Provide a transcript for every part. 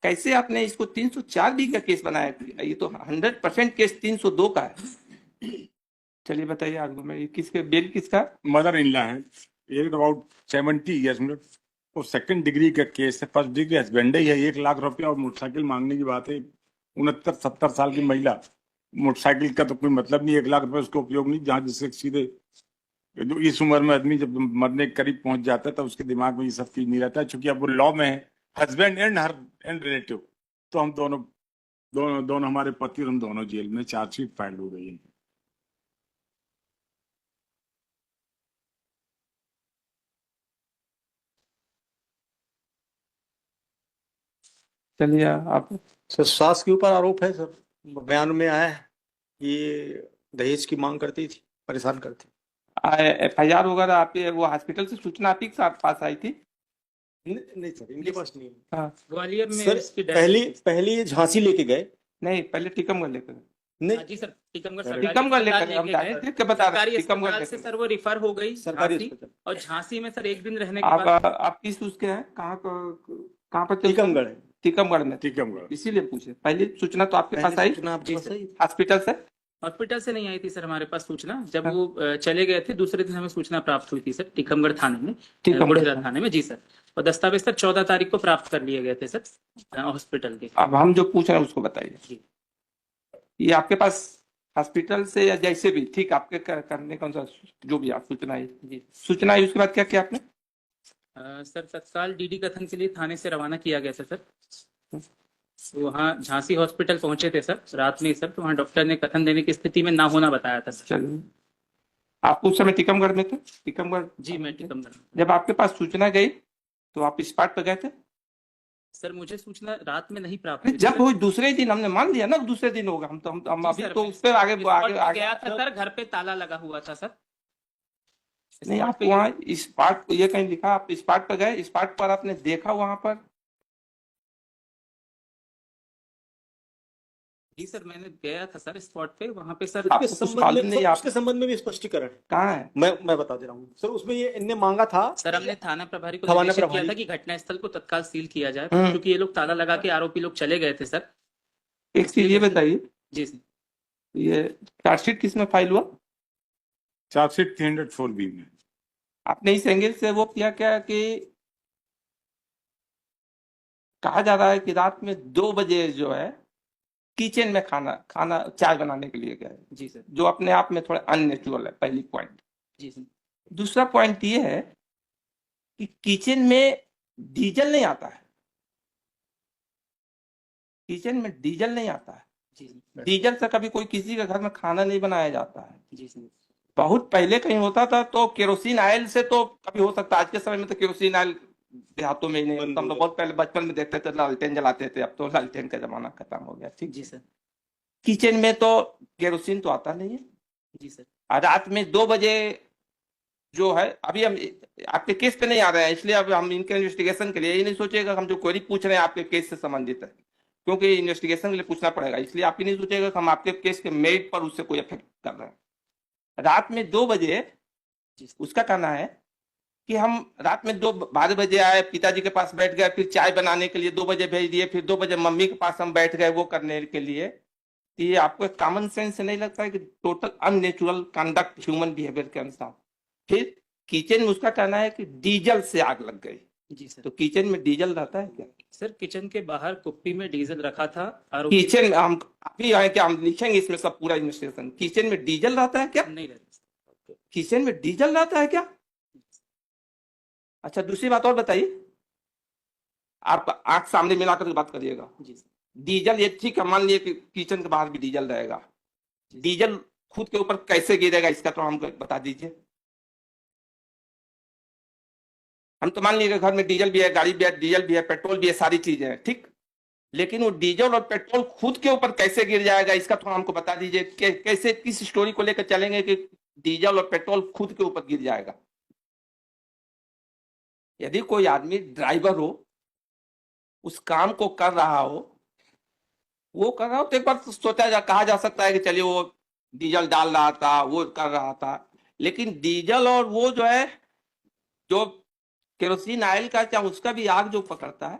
कैसे आपने इसको 304 बी का केस बनाया? ये तो 100% केस 302 का है। चलिए बताइए आगे में, किसके बेल किसका? मदर इन लॉ है, एज अबाउट 70 ईयर्स में, वो सेकंड डिग्री का केस है, फर्स्ट डिग्री हस्बैंड ही है। 1 लाख रुपया और मोटरसाइकिल मांगने की बात है। 69-70 साल की महिला, मोटरसाइकिल का तो कोई मतलब नहीं, 1 लाख रुपए उसका उपयोग नहीं, जहाँ जिससे सीधे जो इस उम्र में आदमी जब मरने के करीब पहुंच जाता है तो उसके दिमाग में ये सब चीज नहीं रहता है। चूंकि अब वो लॉ में है, husband and her and relative, तो हम दोनों दोनों दोनों हमारे पति और हम दोनों जेल में, चार्जशीट फाइल हो गई है। चलिए आप। सर सास के ऊपर आरोप है सर, बयान में आया है, ये दहेज की मांग करती थी, परेशान करती। FIR वगैरह आप वो हॉस्पिटल से सूचना आप ही के साथ पास आई थी? नहीं सर, इनके पास नहीं है। हाँ ग्वालियर में सर इसकी पहले ये झांसी लेके गए। नहीं, पहले टीकमगढ़ लेकर गए। नहीं जी सर, टीकमगढ़ टीकमगढ़ लेकर हम जाए थे, क्या बता रहे सरकारी हैं? टीकमगढ़ अस्पताल से लेकर सर वो रिफर हो गई सरकारी झांसी, अस्पताल। और झांसी में सर 1 दिन रहने के बाद आप किस उसके हैं? कहाँ पर? टीकमगढ़ है। टीकमगढ़ में। टीकमगढ़। इसीलिए पूछे, पहली सूचना तो आपके पास आई सूचना आपके पास आई? हॉस्पिटल से? हॉस्पिटल से नहीं आई थी सर हमारे पास सूचना। जब वो चले गए थे दूसरे दिन हमें सूचना प्राप्त हुई थी सर, टीकमगढ़ थाने में, बुढ़ेरा थाने में। जी सर, और दस्तावेज सर 14 तारीख को प्राप्त कर लिए गए थे सर हॉस्पिटल के। अब हम जो पूछ रहे हैं उसको बताइए। ये आपके पास हॉस्पिटल से या जैसे भी ठीक आपके करने कौन सा जो भी आप सूचना आई? जी सूचना आई, उसके बाद क्या किया आपने? सर तत्काल DD कथन के लिए थाने से रवाना किया गया था सर। वहाँ झांसी हॉस्पिटल पहुंचे थे सर रात में सर, तो वहाँ डॉक्टर ने कथन देने की स्थिति में ना होना बताया था सर। चलिए, आप उस समय टीकमगढ़ में थे? टीकमगढ़? जी मैं टीकमगढ़। जब आपके पास सूचना गई तो आप स्पॉट पर गए थे? सर मुझे सूचना रात में नहीं प्राप्त हुई। जब वो दूसरे दिन हमने मान लिया ना, दूसरे दिन होगा, हम अभी तो उस पर आगे गया था सर, घर पे ताला लगा हुआ था सर। नहीं, आप वहाँ स्पॉट, ये कहीं लिखा आप स्पॉट पर गए? स्पॉट पर आपने देखा वहां पर? जी सर मैंने गया था सर स्पॉट पे, वहाँ पे सर आपको कुछ मालूम नहीं? उसके संबंध में भी स्पष्टीकरण कहाँ है? मैं बता दे रहा हूँ सर। उसमें ये इनने मांगा था सर, हमने थाना प्रभारी को निर्देशित किया था कि घटनास्थल को तत्काल सील किया जाए, क्योंकि ये लोग ताला लगा के आरोपी लोग चले गए थे सर। एक चीज ये बताइए, जी सर, ये चार्जशीट किस में फाइल हुआ? चार्जशीट 304B में। आपने इस एंगल से वो किया क्या कि कहा जा रहा है कि रात में 2 बजे जो है किचन में खाना चाय बनाने के लिए गए? जी सर, जो अपने आप में थोड़ा अननेचुरल है, पहली पॉइंट। जी सर। दूसरा पॉइंट ये है कि किचन में डीजल नहीं आता है। किचन में डीजल नहीं आता है। जी सर। डीजल से कभी कोई किसी के घर में खाना नहीं बनाया जाता है। जी सर। बहुत पहले कहीं होता था तो केरोसिन ऑयल से तो कभी हो सकता है, आज के समय में तो केरोसिन ऑयल देहातों में ही नहीं होता। हम लोग बहुत पहले बचपन में देखते थे लालटेन जलाते थे, अब तो लालटेन का जमाना खत्म हो गया। ठीक जी सर। किचन में तो केरोसिन तो आता नहीं है। जी सर। रात में 2 बजे जो है, अभी हम आपके केस पे नहीं आ रहे हैं, इसलिए अब हम इनके इन्वेस्टिगेशन के लिए ये नहीं सोचेगा हम जो क्वेरी पूछ रहे हैं आपके केस से संबंधित है, क्योंकि इन्वेस्टिगेशन के लिए पूछना पड़ेगा। इसलिए आप ही नहीं सोचेगा कि हम आपके केस के मेरिट पर उससे कोई इफेक्ट कर रहे हैं। रात में 2 बजे उसका कहना है कि हम रात में 12 बजे आए, पिताजी के पास बैठ गए, फिर चाय बनाने के लिए 2 बजे भेज दिए, फिर 2 बजे मम्मी के पास हम बैठ गए वो करने के लिए। ये आपको कॉमन सेंस से नहीं लगता है कि total unnatural conduct human behaviour के अनुसार? फिर किचन में उसका कहना है कि डीजल से आग लग गई। जी सर। तो किचन में डीजल रहता है क्या? सर किचन के बाहर कुप्पी में डीजल रखा था। किचन में हम अभी आए क्या, हम लिखेंगे इसमें सब पूरा इन्वेस्टिगेशन। किचन में डीजल रहता है क्या? नहीं रहता। किचन में डीजल रहता है क्या? अच्छा, दूसरी बात और बताइए, आप आंख सामने मिलाकर बात करिएगा। जी सर। डीजल ये ठीक है, मान लिए कि किचन के बाहर भी डीजल रहेगा, डीजल खुद के ऊपर कैसे गिरेगा इसका तो हमको बता दीजिए। हम तो मान लीजिए घर में डीजल भी है, गाड़ी भी है, डीजल भी है, पेट्रोल भी है, सारी चीजें हैं, ठीक, लेकिन वो डीजल और पेट्रोल खुद के ऊपर कैसे गिर जाएगा इसका थोड़ा हमको बता दीजिए। कैसे, किस स्टोरी को लेकर चलेंगे कि डीजल और पेट्रोल खुद के ऊपर गिर जाएगा? यदि कोई आदमी ड्राइवर हो, उस काम को कर रहा हो, वो कर रहा हो तो एक बार कहा जा सकता है कि चलिए वो डीजल डाल रहा था, वो कर रहा था, लेकिन डीजल और वो जो है, जो केरोसिन ऑयल का, चाहे उसका भी आग जो पकड़ता है,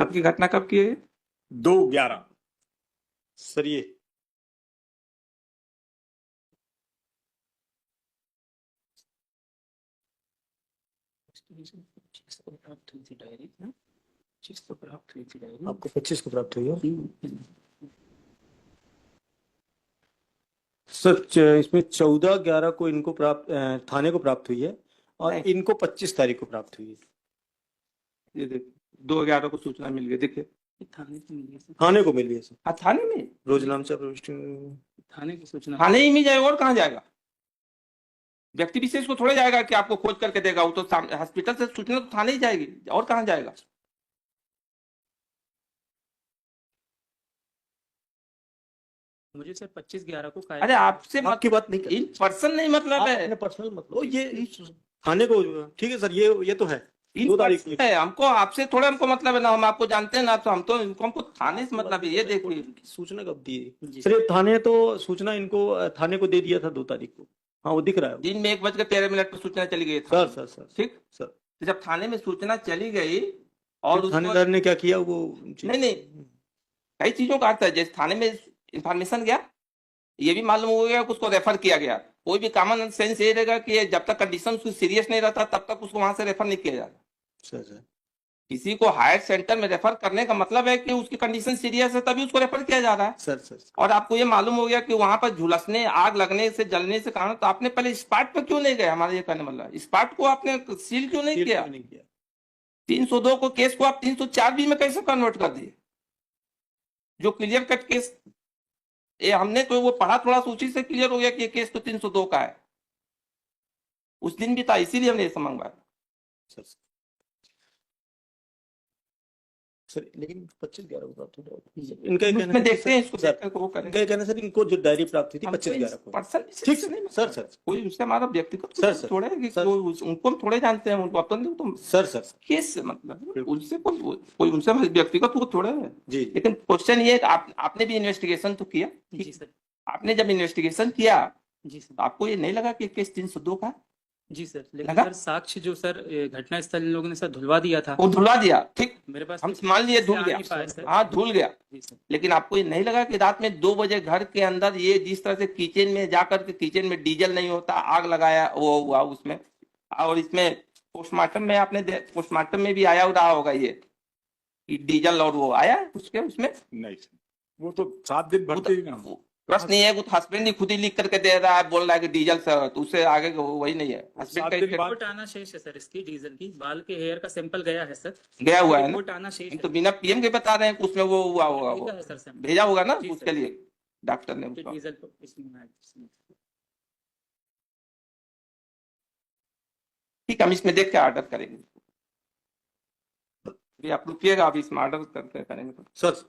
आपकी घटना कब की है? 2/11। सर ये आपको 25 को प्राप्त हुई है सर। इसमें 14/11 को इनको प्राप्त थाने को प्राप्त हुई है और नहीं। इनको 25 तारीख को प्राप्त हुई है। ये देखिए 2/11 को सूचना मिल गई, देखिए थाने को मिली है सर। थाने को मिली है सर। हाँ थाने में, रोजनामचा प्रविष्टि थाने की सूचना थाने ही में जाएगा और कहाँ जाएगा? व्यक्ति विशेष को थोड़े जाएगा कि आपको खोज करके देगा, वो तो हॉस्पिटल से सूचना तो थाने ही जाएगी, और कहाँ जाएगा? मुझे सर 25/11 को अरे आपसे आपकी बात नहीं कर इन पर्सन नहीं मतलब आप है, अपने पर्सनल मतलब ओ, ये थाने को ठीक है सर। ये तो है इन 2 तारीख पर्सन है, हमको आपसे थोड़ा हमको मतलब है ना, हम आपको जानते हैं ना, तो हम तो हमको थाने से मतलब है। ये देखिए सूचना कब दी जी सर? ये थाने तो सूचना इनको थाने को दे दिया था 2 तारीख को। हाँ वो दिख रहा है। दिन में 1:13 पर सूचना चली गई सर सर सर ठीक। सर तो जब थाने में सूचना चली गई और उसको थानेदार ने क्या किया वो नहीं कई चीजों का अर्थ है, जैसे थाने में इंफॉर्मेशन गया, ये भी मालूम हो गया कि उसको रेफर किया गया। कोई भी कॉमन सेंस ये रहेगा कि जब तक कंडीशन उसकी सीरियस नहीं रहता तब तक उसको वहां से रेफर नहीं किया जाता। सर किसी को हायर सेंटर में रेफर करने का मतलब है कि उसकी कंडीशन सीरियस है, तभी उसको रेफर किया जा रहा है। सर और आपको ये मालूम हो गया कि वहां पर झुलसने, आग लगने से, जलने से कारण, तो आपने पहले स्पॉट पर क्यों नहीं गए? हमारा ये कहने मतलब स्पॉट को आपने सील क्यों नहीं किया? 302 को केस को आप 304B में कैसे कन्वर्ट कर दिए, जो क्लियर कट केस? ये हमने तो वो पढ़ा, थोड़ा सा उसी से क्लियर हो गया कि ये केस तो 302 का है। उस दिन भी था, इसीलिए हमने ये मंगवाया। सर लेकिन 25/11 को प्राप्त हुआ। इनका उसमें कहना देखते हैं इसको, सर, देख करके वो करेंगे। इनका कहना सर इनको जो डायरी प्राप्त हुई थी हम तो 25/11 को। पर्सन ठीक से नहीं सर मतलब। सर कोई उससे हमारा व्यक्तिगत सर, कुछ सर, थोड़े है कि सर। उनको हम थोड़े जानते हैं, उनको अपन तो सर सर केस से मतलब बिल्कुल। उनसे कोई उनसे व्यक्तिगत वो थोड़े है। जी लेकिन क्वेश्चन ये है कि आपने भी इन्वेस्टिगेशन तो किया, जी सर। आपने जब इन्वेस्टिगेशन किया जी सर। तो आपको ये नहीं लगा कि केस 302 का है? जी सर, लेकिन लगा? सर साक्ष्य जो सर घटना स्थल इन लोगों ने सर धुलवा दिया था। वो धुलवा दिया, ठीक, मेरे पास हम कुछ मान लिए धुल आ गया, नहीं पाए सर। हाँ धुल गया। जी सर। लेकिन आपको ये नहीं लगा कि रात में 2 बजे घर के अंदर ये जिस तरह से किचन में जाकर के, किचन में डीजल नहीं होता, आग लगाया वो हुआ उसमें? और इसमें पोस्टमार्टम में आपने पोस्टमार्टम में भी आया रहा होगा ये कि डीजल और वो आया उसके उसमें? नहीं सर, वो तो 7 दिन भरते ही ना। प्रश्न नहीं है, वो हस्बैंड ही खुद ही लिख करके दे रहा है, बोल रहा है कि डीजल सर, तो उससे आगे वही नहीं है। हस्बैंड 7 का दिन effect बाद रिपोर्ट आना शेष है सर इसकी, डीजल की, बाल के हेयर का सैंपल गया है सर। गया हुआ है ना, रिपोर्ट आना शेष हम है। तो बिना पीएम के बता रहे हैं कि उसमें वो हुआ होगा, वो भेजा है सर सैंपल। भेजा होगा ना जी उसके सर। लिए डॉक्टर ने कि उसका। डीजल को इसमें है, इसमें। ठीक है, हम इसमें देख के ऑर्डर करेंगे। अभी आप रुकिएगा, अभी इसमें ऑर्डर करके करेंगे। सर